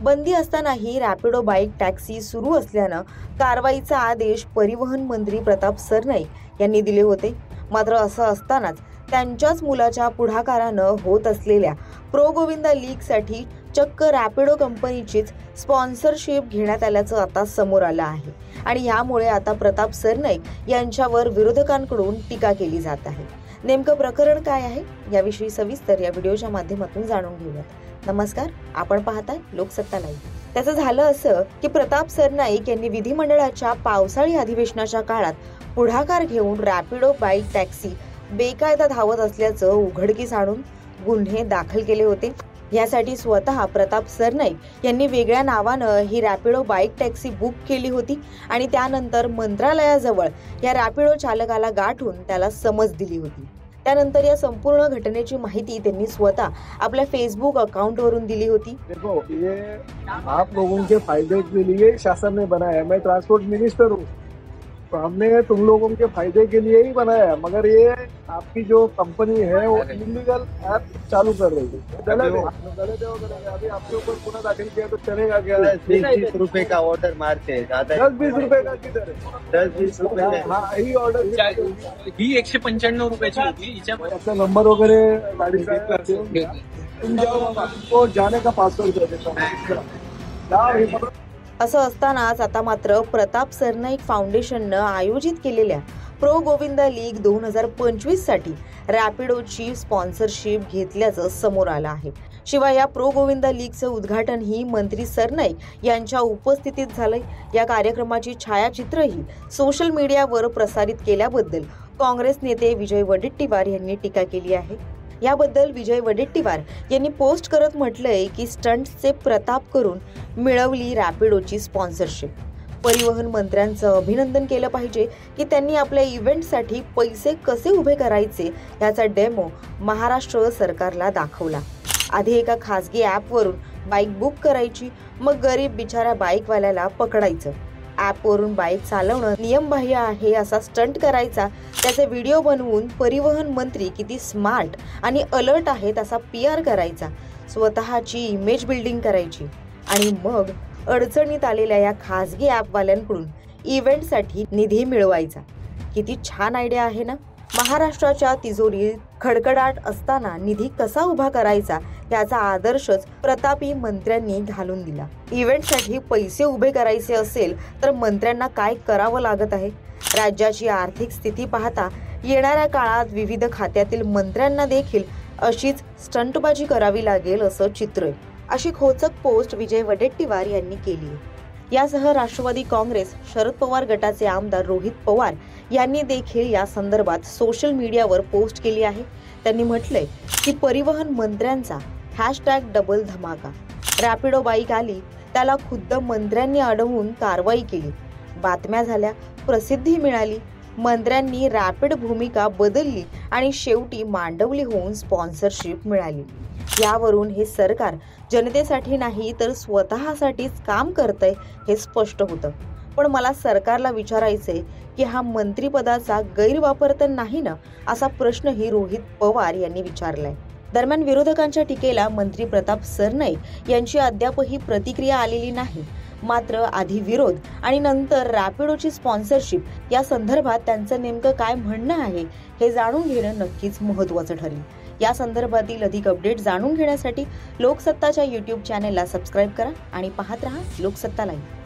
बंदी असतानाही Rapido bike taxi सुरू असल्यानं कारवाईचा आदेश परिवहन मंत्री प्रताप सरनाईक यांनी दिले होते। मात्र असं असतानाच त्यांच्याच मुलाच्या पुढाकारानं होत असलेल्या प्रो गोविंदा लीगसाठी चक्क रॅपिडो कंपनीचीच स्पॉन्सरशिप घेण्यात आल्याचं आता समोर आलं आहे आणि यामुळे आता प्रताप सरनाईक यांच्यावर विरोधकांकडून टीका केली जात आहे। नेमकं प्रकरण काय आहे याविषयी सविस्तर या व्हिडिओच्या माध्यमातून जाणून घेऊयात। नमस्कार, आपण पाहताय लोकसत्ता लाईव्ह। त्याचं झालं असं की प्रताप सरनाईक यांनी विधिमंडळाच्या पावसाळी अधिवेशनाच्या काळात पुढाकार घेऊन रॅपिडो बाईक टॅक्सी बेकायदा धावत असल्याचं उघडकीस आणून गुन्हे दाखल केले होते। यासाठी स्वतः प्रताप सरनाईक यांनी वेगळ्या नावानं ही रॅपिडो बाईक टॅक्सी बुक केली होती आणि त्यानंतर मंत्रालयाजवळ या रॅपिडो चालकाला गाठून त्याला समज दिली होती। त्यानंतर या संपूर्ण घटनेची माहिती त्यांनी स्वतः आपल्या फेसबुक अकाउंटवरून दिली होती। देखो, ये आप लोगों के फायदे के लिए शासन ने बनाया है। मैं ट्रांसपोर्ट मिनिस्टर हूँ, तो हमने तुम लोगों के फायदे के लिए ही बनाया है। मगर ये आपकी जो कंपनी है वो इलीगल ऐप चालू कर रही है। गलत है। अभी आपके ऊपर गुना दाखिल किया तो चलेगा क्या? 20 रुपए का ऑर्डर मारते हैं, 10-20 रुपए का किधर है? 10-20 रुपए। हाँ, ही ऑर्डर ही 195 रुपयाची होती। याचा नंबर वगैरे गाडीचा तुम जाओ, जाने का पासवर्ड दे देता। असं असतानाच आता मात्र प्रताप सरनाईक फाउंडेशननं आयोजित केलेल्या प्रो गोविंदा लीग 2025 साठी रॅपिडोची स्पॉन्सरशिप घेतल्याचं समोर आलं आहे। शिवाय या प्रो गोविंदा लीगचं उद्घाटन ही मंत्री सरनाईक यांच्या उपस्थितीत झालंय। या कार्यक्रमाची छायाचित्रही सोशल मीडियावर प्रसारित केल्याबद्दल काँग्रेस नेते विजय वडेट्टीवार यांनी टीका केली आहे। याबद्दल विजय वडेट्टीवार यांनी पोस्ट करत म्हटलंय की स्टंट्सचे प्रताप करून मिळवली रॅपिडोची स्पॉन्सरशिप। परिवहन मंत्र्यांचं अभिनंदन केलं पाहिजे की त्यांनी आपल्या इव्हेंटसाठी पैसे कसे उभे करायचे याचा डेमो महाराष्ट्र सरकारला दाखवला। आधी एका खासगी ॲपवरून बाईक बुक करायची, मग गरीब बिचारा बाईकवाल्याला पकडायचं। ॲपवरून बाईक चालवणं नियमबाह्य आहे असा स्टंट करायचा, त्याचे व्हिडिओ बनवून परिवहन मंत्री किती स्मार्ट आणि अलर्ट आहेत असा PR करायचा, स्वतःची इमेज बिल्डिंग करायची आणि मग अडचणीत आलेल्या या खासगी ॲपवाल्यांकडून इव्हेंटसाठी निधी मिळवायचा। किती छान आयडिया आहे ना। महाराष्ट्राच्या तिजोरीत खडखडाट असताना निधी कसा उभा करायचा याचा आदर्शच प्रतापी मंत्र्यांनी घालून दिला। इव्हेंटसाठी पैसे उभे करायचे असेल तर मंत्र्यांना काय करावं लागत आहे? राज्याची आर्थिक स्थिती पाहता येणाऱ्या काळात विविध खात्यातील मंत्र्यांना देखील अशीच स्टंटबाजी करावी लागेल असं चित्र आहे। अशी खोचक पोस्ट विजय वडेट्टीवार यांनी केली आहे। यासह राष्ट्रवादी काँग्रेस शरद पवार गटाचे आमदार रोहित पवार यांनी देखील या संदर्भात सोशल मीडियावर पोस्ट केली आहे। त्यांनी म्हटलंय की परिवहन मंत्र्यांचा #डबल धमाका। रॅपिडो बाईक आली, त्याला खुद्द मंत्र्यांनी अडवून कारवाई केली, बातम्या झाल्या, प्रसिद्धी मिळाली, मंत्र्यांनी रॅपिड भूमिका बदलली आणि शेवटी मांडवली होऊन स्पॉन्सरशिप मिळाली। यावरून हे सरकार जनतेसाठी नाही तर स्वतःसाठीच काम करतंय हे स्पष्ट होतं। पण मला सरकारला विचारायचंय की हा मंत्रिपदाचा गैरवापर तर नाही ना, असा प्रश्नही रोहित पवार यांनी विचारलाय। दरम्यान विरोधकांच्या टीकेला मंत्री प्रताप सरनाईक यांची अद्यापही प्रतिक्रिया आलेली नाही। मात्र आधी विरोध आणि नंतर रॅपिडोची स्पॉन्सरशिप या संदर्भात त्यांचं नेमकं काय म्हणणं आहे हे जाणून घेणं नक्कीच महत्त्वाचं ठरेल। या संदर्भातील अधिक अपडेट जाणून घेण्यासाठी लोकसत्ताच्या YouTube चॅनेलला सबस्क्राईब करा आणि पाहत रहा लोकसत्ता लाईव्ह।